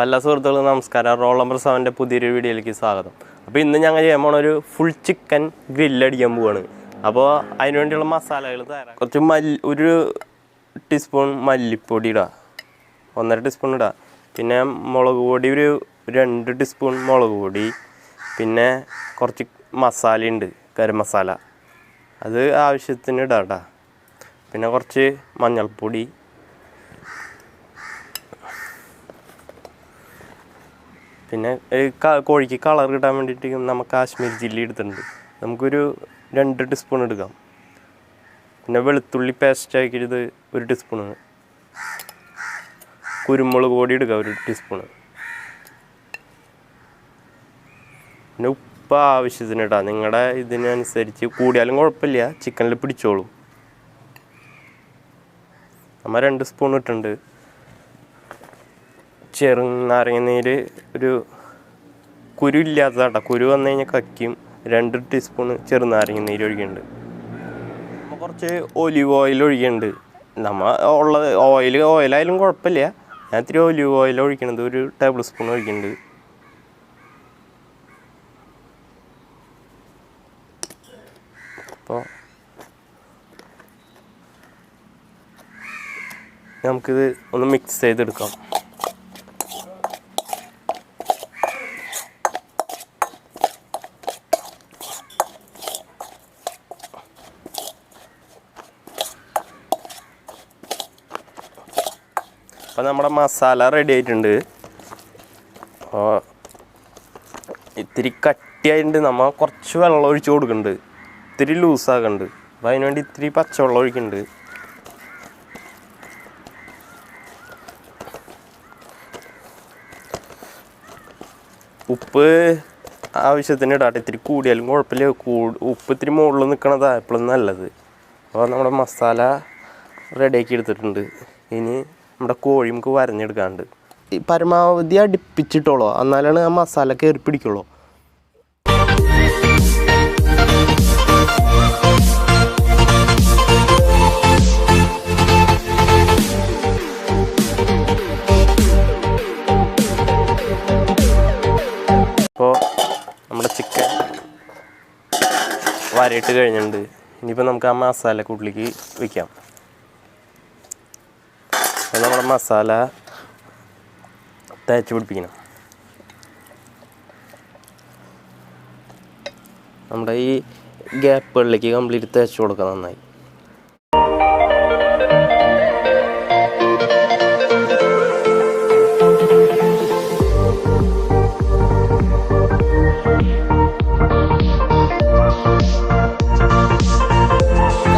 എല്ലാ സുഹൃത്തുക്കളും നമസ്കാരം. റോളോ സെവൻ്റെ പുതിയൊരു വീഡിയോയിലേക്ക് സ്വാഗതം. അപ്പോൾ ഇന്ന് ഞങ്ങൾ ചെയ്യാൻ പോണ ഒരു ഫുൾ ചിക്കൻ ഗ്രില്ലടിക്കാൻ പോവാണ്. അപ്പോൾ അതിന് വേണ്ടിയുള്ള മസാലകൾ തരാം. കുറച്ച് ഒരു ടീസ്പൂൺ മല്ലിപ്പൊടി ഇടുക, 1.5 ടീസ്പൂൺ ഇടുക. പിന്നെ മുളക് പൊടി ഒരു 2 ടീസ്പൂൺ മുളക് പൊടി. പിന്നെ കുറച്ച് മസാല ഉണ്ട്, ഗരം മസാല, അത് ആവശ്യത്തിന് ഇടാം കേട്ടോ. പിന്നെ കുറച്ച് മഞ്ഞൾപ്പൊടി, പിന്നെ കോഴിക്ക് കളർ കിട്ടാൻ വേണ്ടിയിട്ട് നമ്മൾ കാശ്മീരി ചില്ലി എടുത്തിട്ടുണ്ട്, നമുക്കൊരു 2 ടീസ്പൂൺ എടുക്കാം. പിന്നെ വെളുത്തുള്ളി പേസ്റ്റ് ആക്കിയത് 1 ടീസ്പൂണ്. കുരുമുളക് പൊടി എടുക്കാം 1 ടീസ്പൂണ്. പിന്നെ ഉപ്പ് ആവശ്യത്തിന് ഇടാം, നിങ്ങളുടെ ഇതിനനുസരിച്ച്. കൂടിയാലും കുഴപ്പമില്ല, ചിക്കനിൽ പിടിച്ചോളും. നമ്മൾ 2 സ്പൂൺ ഇട്ടുണ്ട്. ചെറുനാരങ്ങ നീര് ഒരു കുരു ഇല്ലാത്തതാട്ടോ, കുരു വന്നു കഴിഞ്ഞാൽ കക്കും. 2 ടീസ്പൂൺ ചെറുനാരങ്ങ നീര് ഒഴിക്കുന്നുണ്ട്. നമ്മൾ കുറച്ച് ഒലിവ് ഓയിൽ ഒഴിക്കുന്നുണ്ട്. നമ്മൾ ഉള്ളത് ഓയിലായാലും കുഴപ്പമില്ല. ഞാൻ ഇത്തിരി ഒലിവ് ഓയിൽ ഒഴിക്കണത് 1 ടേബിൾ സ്പൂൺ ഒഴിക്കുന്നുണ്ട്. അപ്പോൾ നമുക്കിത് ഒന്ന് മിക്സ് ചെയ്തെടുക്കാം. അപ്പോൾ നമ്മുടെ മസാല റെഡി ആയിട്ടുണ്ട്. അപ്പോൾ ഇത്തിരി കട്ടിയായിട്ടുണ്ട്. നമ്മൾ കുറച്ച് വെള്ളം ഒഴിച്ച് കൊടുക്കുന്നുണ്ട്, ഇത്തിരി ലൂസാക്കുന്നുണ്ട്. അപ്പോൾ അതിനുവേണ്ടി ഇത്തിരി പച്ചവെള്ളം ഒഴിക്കുന്നുണ്ട്. ഉപ്പ് ആവശ്യത്തിന് ഇടാട്ടെ, ഇത്തിരി കൂടിയാലും കുഴപ്പമില്ല. ഉപ്പ് ഇത്തിരി മുകളിൽ നിൽക്കണതാണ് എപ്പോഴും നല്ലത്. അപ്പോൾ നമ്മുടെ മസാല റെഡിയാക്കി എടുത്തിട്ടുണ്ട്. ഇനി നമ്മുടെ കോഴി നമുക്ക് വരഞ്ഞെടുക്കാണ്ട് പരമാവധി അടുപ്പിച്ചിട്ടോളൂ, എന്നാലാണ് ആ മസാല കയറി പിടിക്കുള്ളൂ. ഇപ്പോൾ നമ്മുടെ ചിക്കൻ വരയിട്ട് കഴിഞ്ഞിട്ടുണ്ട്. ഇനിയിപ്പോൾ നമുക്ക് ആ മസാല കൂട്ടിലേക്ക് വയ്ക്കാം. അപ്പോൾ നമ്മുടെ മസാല തേച്ച് പിടിപ്പിക്കണം. നമ്മുടെ ഈ ഗ്യാപ്പുകളിലേക്ക് കംപ്ലീറ്റ് തേച്ച് കൊടുക്കാം നന്നായി.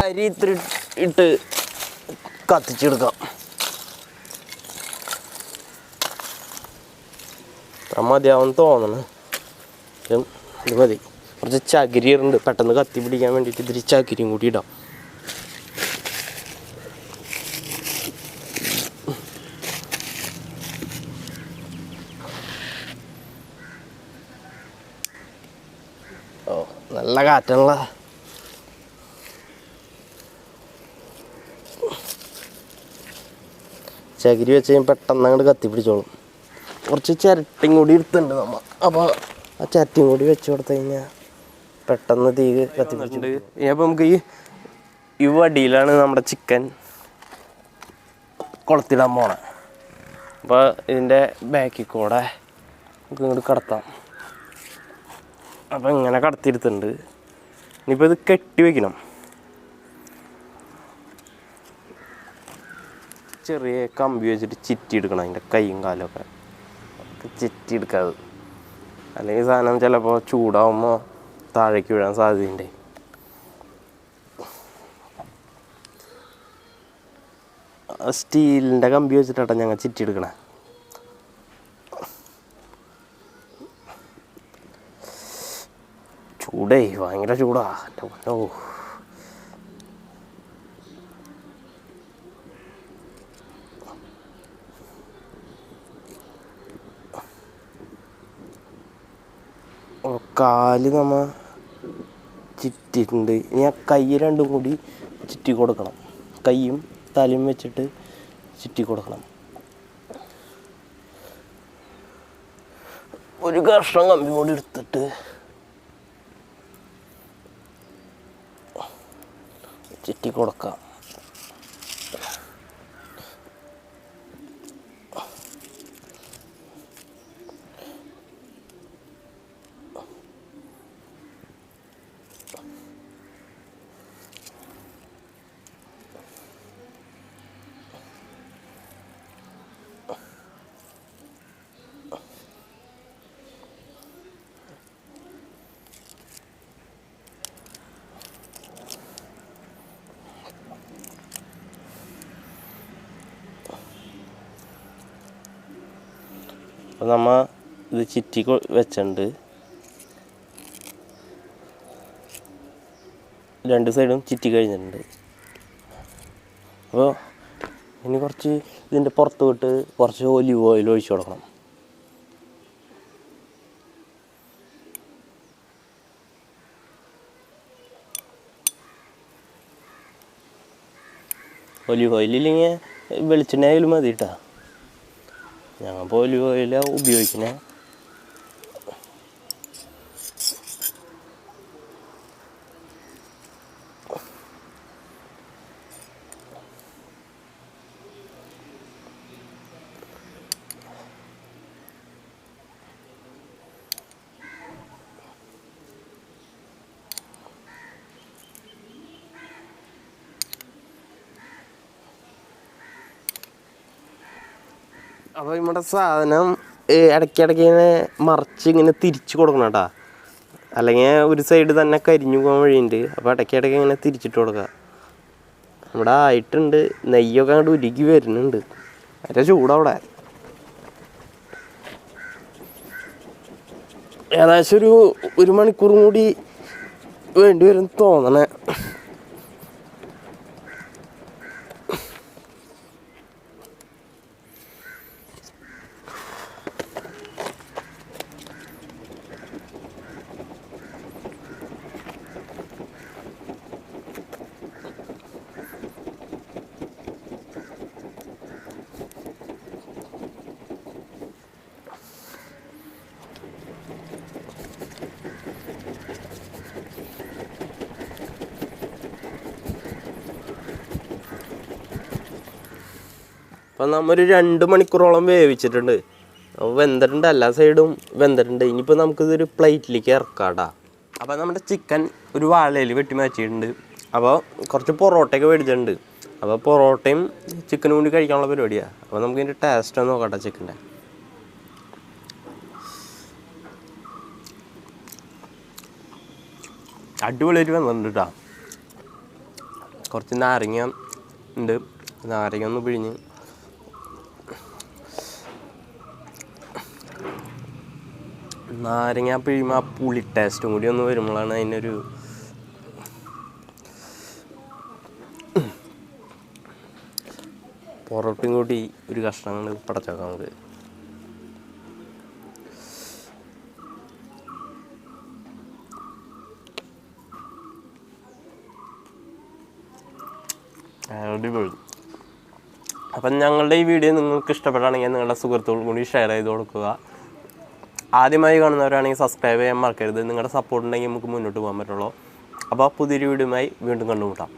അരി ഇത്തിരി ഇട്ട് കത്തിച്ചെടുക്കാം. അത്ര മതിയാവുമെന്ന് തോന്നണം. ഇത് മതി. കുറച്ച് ചകിരി ഉണ്ട്, പെട്ടെന്ന് കത്തി പിടിക്കാൻ വേണ്ടിയിട്ട് ഇത്തിരി ചകിരിയും കൂടി ഇടാം. ഓ, നല്ല കാറ്റുള്ള. ചകിരി വെച്ച് കഴിഞ്ഞാൽ പെട്ടെന്ന് അങ്ങോട്ട് കത്തി പിടിച്ചോളും. കുറച്ച് ചിരട്ടയും കൂടി എടുത്തിട്ടുണ്ട് നമ്മൾ. അപ്പോൾ ആ ചിരട്ടയും കൂടി വെച്ച് കൊടുത്തു കഴിഞ്ഞാൽ പെട്ടെന്ന് തീ കത്തി പിടിച്ചിട്ടുണ്ട്. ഇനിയപ്പോൾ നമുക്ക് ഈ വടിയിലാണ് നമ്മുടെ ചിക്കൻ കൊളുത്തിടാൻ പോണേ. അപ്പോൾ ഇതിൻ്റെ ബാക്കിൽ കൂടെ നമുക്ക് ഇങ്ങോട്ട് കടത്താം. അപ്പോൾ ഇങ്ങനെ കടത്തിയെടുത്തിട്ടുണ്ട്. ഇനിയിപ്പോൾ ഇത് കെട്ടി വയ്ക്കണം. ചെറിയ കമ്പി വെച്ചിട്ട് ചിറ്റി എടുക്കണം, അതിൻ്റെ കൈയും കാലമൊക്കെ ചിറ്റി എടുക്കാതെ, അല്ലെങ്കിൽ സാധനം ചിലപ്പോൾ ചൂടാവുമ്പോൾ താഴേക്ക് വീഴാൻ സാധ്യതയുണ്ട്. സ്റ്റീലിൻ്റെ കമ്പി വെച്ചിട്ടാണ് ഞങ്ങൾ ചിറ്റി എടുക്കണേ. ചൂടേ, ഭയങ്കര ചൂടാ. ഓ, കാല് നമ്മൾ ചിറ്റിയിട്ടുണ്ട്. ഇനി ആ കൈ രണ്ടും കൂടി ചിറ്റി കൊടുക്കണം. കൈയും തലയും വെച്ചിട്ട് ചുറ്റി കൊടുക്കണം. ഒരു കഷ്ണം കമ്പി കൂടി എടുത്തിട്ട് ചുറ്റി കൊടുക്കാം. അപ്പോൾ നമ്മൾ ഇത് ചുറ്റി വെച്ചിട്ടുണ്ട്. രണ്ട് സൈഡും ചുറ്റി കഴിഞ്ഞിട്ടുണ്ട്. അപ്പോൾ ഇനി കുറച്ച് ഇതിൻ്റെ പുറത്ത് വിട്ട് കുറച്ച് ഒലിവ് ഓയിൽ ഒഴിച്ചു കൊടുക്കണം. ഒലിവ് ഓയിലില്ലെങ്കിൽ വെളിച്ചെണ്ണ ആയാലും മതി കേട്ടോ. ഞങ്ങൾ ഒലിവ് ഓയിലാണ് ഉപയോഗിക്കുന്നത്. അപ്പോൾ നമ്മുടെ സാധനം ഇടയ്ക്കിടയ്ക്ക് ഇങ്ങനെ മറിച്ച് ഇങ്ങനെ തിരിച്ച് കൊടുക്കണം കേട്ടോ, അല്ലെങ്കിൽ ഒരു സൈഡ് തന്നെ കരിഞ്ഞു പോകാൻ വഴിയുണ്ട്. അപ്പോൾ ഇടയ്ക്കിടയ്ക്ക് ഇങ്ങനെ തിരിച്ചിട്ട് കൊടുക്കുക. നമ്മുടെ ആയിട്ടുണ്ട്, നെയ്യൊക്കെ അങ്ങോട്ട് ഉരുക്കി വരുന്നുണ്ട്. അതിൻ്റെ ചൂടവിടെ ഏകദേശം ഒരു മണിക്കൂറും കൂടി വേണ്ടി വരും തോന്നണേ. അപ്പം നമ്മൊരു 2 മണിക്കൂറോളം വേവിച്ചിട്ടുണ്ട്. അപ്പോൾ വെന്തിട്ടുണ്ട്, എല്ലാ സൈഡും വെന്തിട്ടുണ്ട്. ഇനിയിപ്പോൾ നമുക്കിതൊരു പ്ലേറ്റിലേക്ക് ഇറക്കാടാ. അപ്പോൾ നമ്മുടെ ചിക്കൻ ഒരു വാഴയിൽ വെട്ടി മാറ്റിയിട്ടുണ്ട്. അപ്പോൾ കുറച്ച് പൊറോട്ടയൊക്കെ മേടിച്ചിട്ടുണ്ട്. അപ്പോൾ പൊറോട്ടയും ചിക്കനും കൂടി കഴിക്കാനുള്ള പരിപാടിയാണ്. അപ്പോൾ നമുക്കിതിൻ്റെ ടേസ്റ്റ് ഒന്ന് നോക്കട്ടെ ചിക്കൻ്റെ. അടിപൊളിയായിട്ട് വന്നിട്ടുണ്ട് കേട്ടോ. കുറച്ച് നാരങ്ങ ഉണ്ട്, നാരങ്ങ ഒന്ന് പിഴിഞ്ഞ് നാരങ്ങ പിഴിയുമ്പോൾ ആ പുളി ടേസ്റ്റും കൂടി ഒന്ന് വരുമ്പോഴാണ് അതിനൊരു പൊറോട്ടയും കൂടി ഒരു കഷ്ണങ്ങൾ പടച്ചേക്കാം നമുക്ക്. അടിപൊളി. അപ്പം ഞങ്ങളുടെ ഈ വീഡിയോ നിങ്ങൾക്ക് ഇഷ്ടപ്പെടുകയാണെങ്കിൽ നിങ്ങളുടെ സുഹൃത്തുക്കളും കൂടി ഷെയർ ചെയ്ത് കൊടുക്കുക. ആദ്യമായി കാണുന്നവരാണെങ്കിൽ സബ്സ്ക്രൈബ് ചെയ്യാൻ മറക്കരുത്. നിങ്ങളുടെ സപ്പോർട്ട് ഉണ്ടെങ്കിൽ നമുക്ക് മുന്നോട്ട് പോകാൻ പറ്റുള്ളൂ. അപ്പോൾ പുതിയൊരു വീഡിയോയുമായി വീണ്ടും കണ്ടുമുട്ടാം.